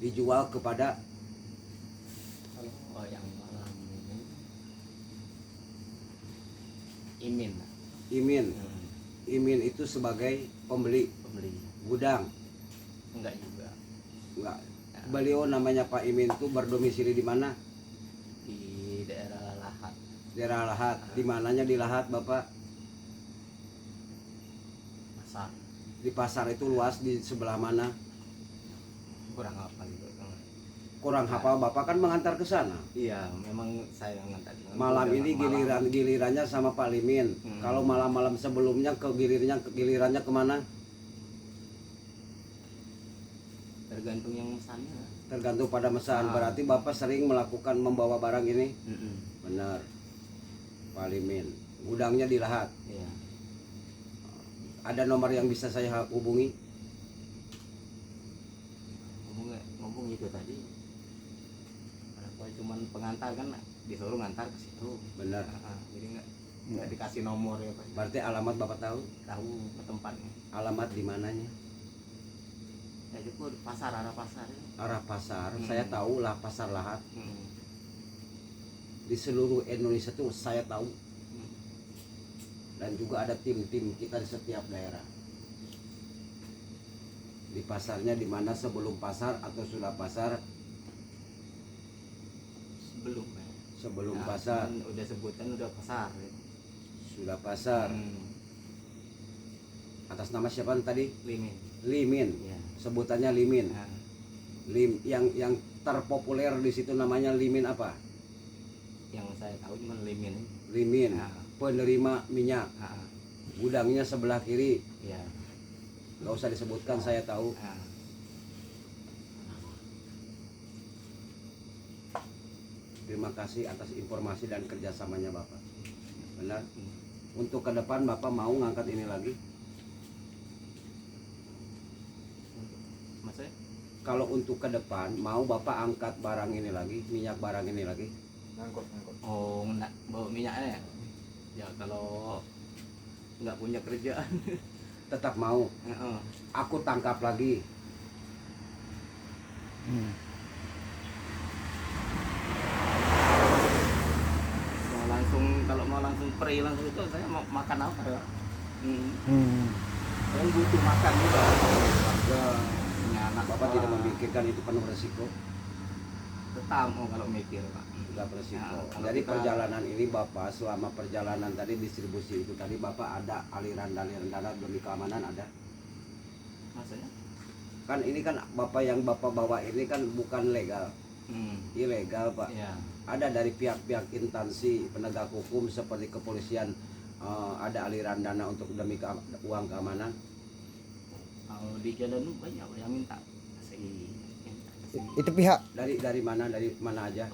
dijual kepada kalau yang malam ini Imin. Imin. Imin itu sebagai pembeli gudang. Enggak juga. Enggak. Beliau namanya Pak Imin itu berdomisili di mana? Di daerah Lahat. Daerah Lahat. Di mananya di Lahat, Bapak? Pasar. Di pasar itu luas di sebelah mana? Kurang apa gitu. Kurang hafal, Bapak kan mengantar ke sana. Iya, memang saya ngantar. Malam ini gilirannya sama Pak Limin. Kalau malam-malam sebelumnya gilirannya kemana? Tergantung yang mesannya. Tergantung pada mesan. Berarti Bapak sering melakukan membawa barang ini? Benar. Pak Limin. Gudangnya di Lahat. Iya. Ada nomor yang bisa saya hubungi? Ngomong itu tadi. Kalau cuman pengantar kan disuruh ngantar ke situ. Benar. Jadi nggak dikasih nomor ya Pak. Berarti alamat Bapak tahu? Tahu ke tempatnya. Alamat di mananya? Ya itu pasar, arah pasar ya. Arah pasar. Saya tahu lah pasar Lahat. Di seluruh Indonesia tuh saya tahu. Dan juga ada tim-tim kita di setiap daerah. Di pasarnya di mana, sebelum pasar atau sudah pasar? Sebelum ya. Sebelum Nah, pasar. Udah sebutan udah pasar ya. Sudah pasar. Atas nama siapa tadi? Limin. Limin. Ya. Sebutannya Limin. Nah. Yang terpopuler di situ namanya Limin apa? Yang saya tahu cuma Limin. Limin. Nah. Penerima minyak. Gudangnya sebelah kiri. Ya. Nggak usah disebutkan, saya tahu. Terima kasih atas informasi dan kerjasamanya Bapak. Benar. Untuk ke depan Bapak mau ngangkat ini lagi? Maksudnya? Kalau untuk ke depan mau Bapak angkat barang ini lagi, minyak barang ini lagi? Ngangkut. Oh, bawa minyaknya ya? Ya kalau nggak punya kerjaan. Tetap mau. Aku tangkap lagi. Kalau mau langsung pre langsung itu saya mau makan apa ya? Saya butuh makan juga. Keluarga, punya anak. Bapak tidak memikirkan itu penuh resiko? Tetap kalau mikir Pak. Tidak beresiko. Ya, Jadi perjalanan ini Bapak, selama perjalanan tadi distribusi itu tadi Bapak ada aliran dana demi keamanan ada? Maksudnya? Kan ini kan Bapak yang Bapak bawa ini kan bukan legal. Ilegal Pak. Ya. Ada dari pihak-pihak instansi penegak hukum seperti kepolisian, ada aliran dana untuk demi uang keamanan. Kalau di jalan banyak yang minta. Itu pihak Dari mana aja?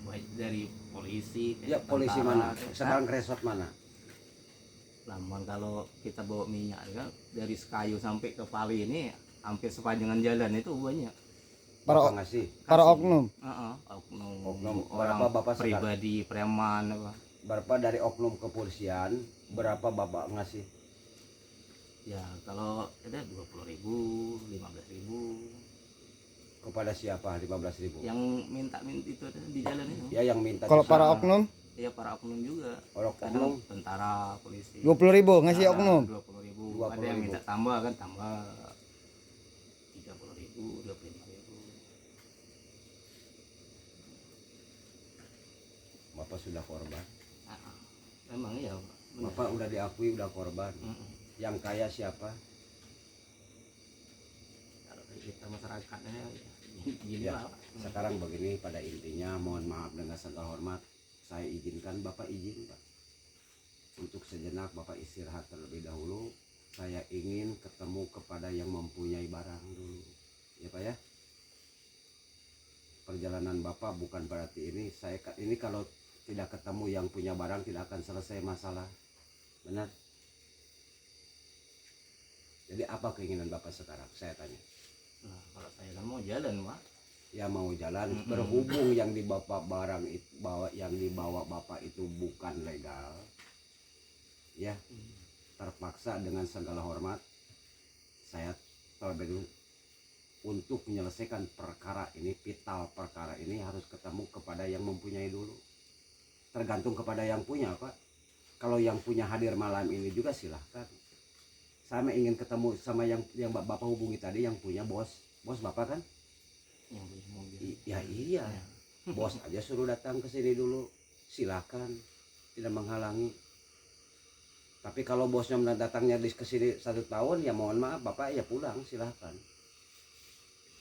Baik dari polisi. Ya polisi mana? Sekarang resort mana? Lamun kalau kita bawa minyak kan dari Sekayu sampai ke Pali ini hampir sepanjangan jalan itu banyak. Bapak ngasih? para oknum. Oknum Berapa orang Bapak pribadi, preman apa. Berapa dari oknum kepolisian, berapa Bapak ngasih? Ya kalau ada 20.000, 15.000. Kepada siapa 15.000? Yang minta itu ada di jalan itu. Ya yang minta. Kalau di para sana. oknum Ya para oknum juga. Orang Kadang oknum tentara, polisi. 20.000 ngasih oknum. 20.000. Ada yang minta tambah kan, tambah 30.000, 25.000. Bapak sudah korban. Memang iya. Bapak udah diakui udah korban. Yang kaya siapa? Kalau kita masyarakatnya gini Ya, lah. sekarang begini, pada intinya mohon maaf dengan segala hormat, saya izinkan Bapak izin Pak. Untuk sejenak Bapak istirahat terlebih dahulu. Saya ingin ketemu kepada yang mempunyai barang dulu. Ya Pak ya. Perjalanan Bapak bukan berarti ini kalau tidak ketemu yang punya barang tidak akan selesai masalah. Benar? Jadi apa keinginan Bapak sekarang? Saya tanya. Nah, kalau saya kan mau jalan Pak. Ya mau jalan, berhubung yang dibawa Bapak itu bukan legal, ya terpaksa dengan segala hormat saya terlebih dulu untuk menyelesaikan perkara ini, vital perkara ini harus ketemu kepada yang mempunyai dulu. Tergantung kepada yang punya, Pak. Kalau yang punya hadir malam ini juga silahkan. Saya ingin ketemu sama yang Bapak hubungi tadi, yang punya bos Bapak kan? Yang punya mobil. Iya. Ya. Bos aja suruh datang ke sini dulu, silahkan, tidak menghalangi. Tapi kalau bosnya datangnya ke sini 1 tahun, ya mohon maaf Bapak ya pulang, silahkan.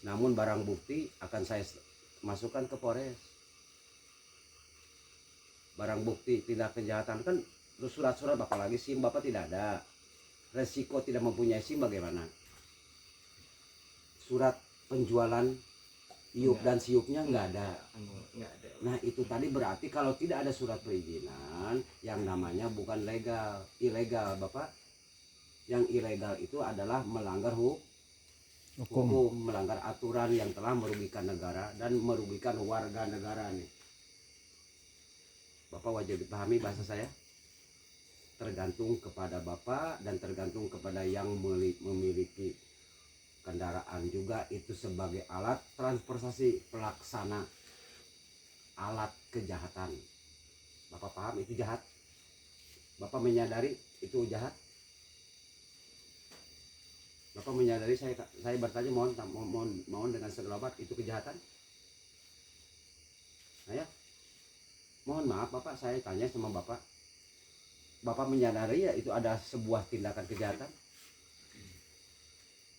Namun barang bukti akan saya masukkan ke Polres. Barang bukti tindak kejahatan kan surat-surat Bapak lagi, SIM Bapak tidak ada. Resiko tidak mempunyai SIM bagaimana? Surat penjualan iup dan siupnya nggak ada. Nggak ada. Nah itu tadi berarti kalau tidak ada surat perizinan, yang namanya bukan legal, ilegal Bapak. Yang ilegal itu adalah melanggar hukum, melanggar aturan yang telah merugikan negara dan merugikan warga negara nih. Bapak wajib dipahami bahasa saya. Tergantung kepada Bapak dan tergantung kepada yang memiliki kendaraan juga, itu sebagai alat transportasi pelaksana alat kejahatan. Bapak paham itu jahat? Bapak menyadari itu jahat? Bapak menyadari, saya bertanya, mohon dengan segala hormat, itu kejahatan? Nah ya, mohon maaf Bapak, saya tanya sama Bapak menyadari ya itu ada sebuah tindakan kejahatan?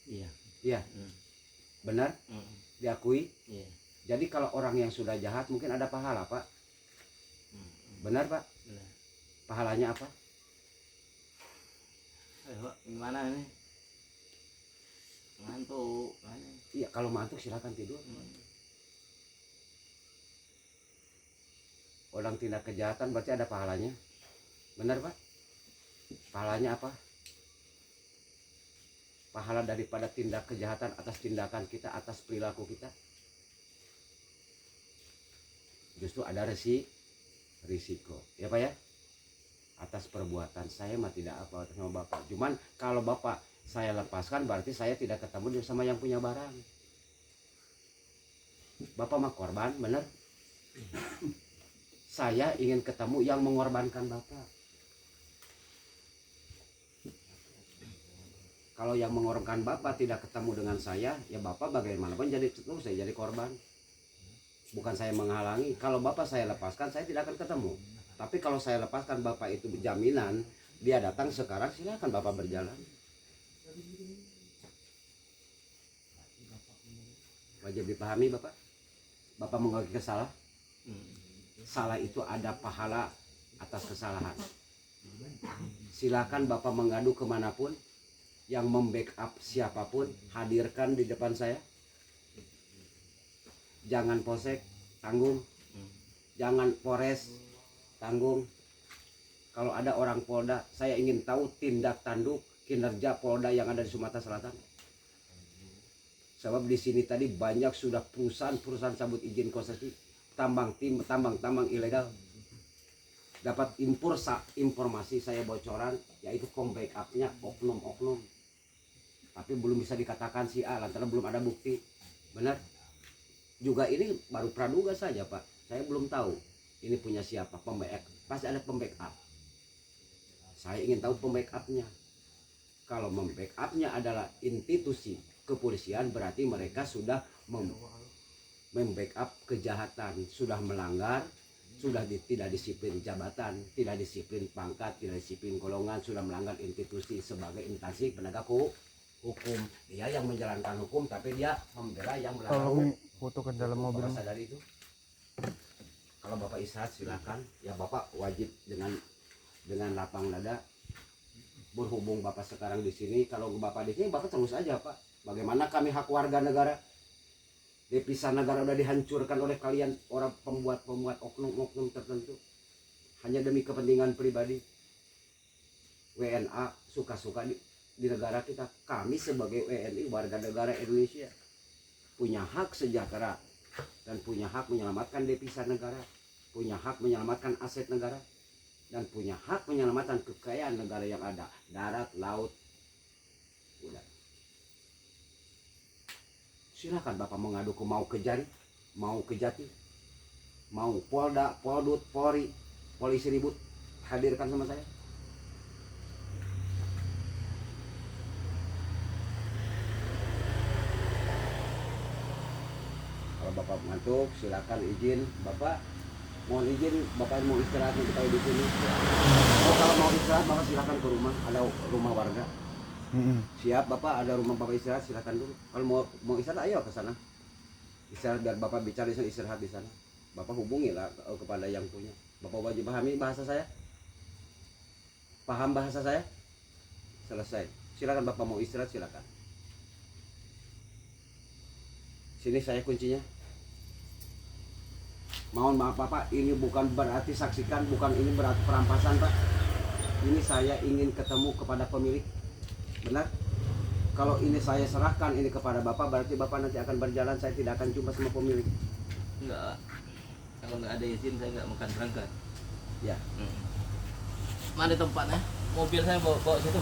Iya. Iya. Benar? Diakui? Iya. Jadi kalau orang yang sudah jahat mungkin ada pahala Pak. Benar Pak? Benar. Pahalanya apa? Ayo, gimana ini? Ngantuk. Iya, kalau ngantuk silakan tidur. Orang tindak kejahatan berarti ada pahalanya. Benar Pak? Pahalanya apa? Pahala daripada tindak kejahatan atas tindakan kita, atas perilaku kita. Justru ada risiko. Ya Pak ya? Atas perbuatan saya mah tidak apa sama Bapak. Cuman kalau Bapak saya lepaskan berarti saya tidak ketemu sama yang punya barang. Bapak mah korban, benar? Saya ingin ketemu yang mengorbankan Bapak. Kalau yang mengorbankan Bapak tidak ketemu dengan saya, ya Bapak bagaimanapun saya jadi korban. Bukan saya menghalangi. Kalau Bapak saya lepaskan, saya tidak akan ketemu. Tapi kalau saya lepaskan Bapak itu jaminan, dia datang sekarang, silakan Bapak berjalan. Wajib dipahami Bapak. Bapak mengakui kesalahan. Salah itu ada pahala atas kesalahan. Silakan Bapak mengadu kemanapun. Yang membackup siapapun, hadirkan di depan saya. Jangan Polsek, tanggung. Jangan Polres, tanggung. Kalau ada orang Polda, saya ingin tahu tindak tanduk kinerja Polda yang ada di Sumatera Selatan. Sebab di sini tadi banyak sudah perusahaan cabut izin konsesi, tambang ilegal. Dapat informasi saya bocoran, yaitu backupnya oknum. Tapi belum bisa dikatakan si A lantaran belum ada bukti. Benar? Juga ini baru praduga saja Pak. Saya belum tahu ini punya siapa, pembackup. Pasti ada pembackup. Saya ingin tahu pembackupnya. Kalau membackupnya adalah institusi kepolisian, berarti mereka sudah membackup kejahatan, sudah melanggar, sudah tidak disiplin jabatan, tidak disiplin pangkat, tidak disiplin golongan, sudah melanggar institusi sebagai instansi penegak hukum. Dia yang menjalankan hukum, tapi dia membela yang melanggar hukum. Foto ke dalam mobil. Bapak sadari itu? Kalau Bapak istirahat silakan. Ya Bapak wajib dengan lapang dada. Berhubung Bapak sekarang di sini, kalau Bapak di sini Bapak terus aja Pak. Bagaimana kami hak warga negara? Devisa negara udah dihancurkan oleh kalian orang pembuat oknum tertentu. Hanya demi kepentingan pribadi. WNA suka-suka di negara kita. Kami sebagai WNI warga negara Indonesia punya hak sejahtera dan punya hak menyelamatkan devisa negara, punya hak menyelamatkan aset negara, dan punya hak menyelamatkan kekayaan negara yang ada, darat, laut, udara. silakan bapak mengadu ke mau Kejari, mau Kejati, mau Polda, Poldut, Polri, polisi ribut, hadirkan sama saya. Kalau bapak ngantuk silakan izin bapak, mohon izin bapak mau istirahat nanti kalau di sini. Oh, kalau mau istirahat bapak silakan ke rumah, ada rumah warga. Siap bapak, ada rumah bapak istirahat silakan dulu. Kalau mau istirahat ayo ke sana. Istirahat biar bapak bicara di sana, istirahat di sana. Bapak hubungilah kepada yang punya. Bapak wajib pahami bahasa saya. Paham bahasa saya? Selesai. Silakan bapak mau istirahat silakan. Sini saya kuncinya. Mohon maaf Bapak, ini bukan berarti saksikan, bukan ini berarti perampasan Pak. Ini saya ingin ketemu kepada pemilik. Benar? Kalau ini saya serahkan ini kepada Bapak, berarti Bapak nanti akan berjalan, saya tidak akan jumpa sama pemilik. Enggak. Kalau nggak ada izin saya nggak akan berangkat. Ya. Mana tempatnya? Mobil saya bawa situ.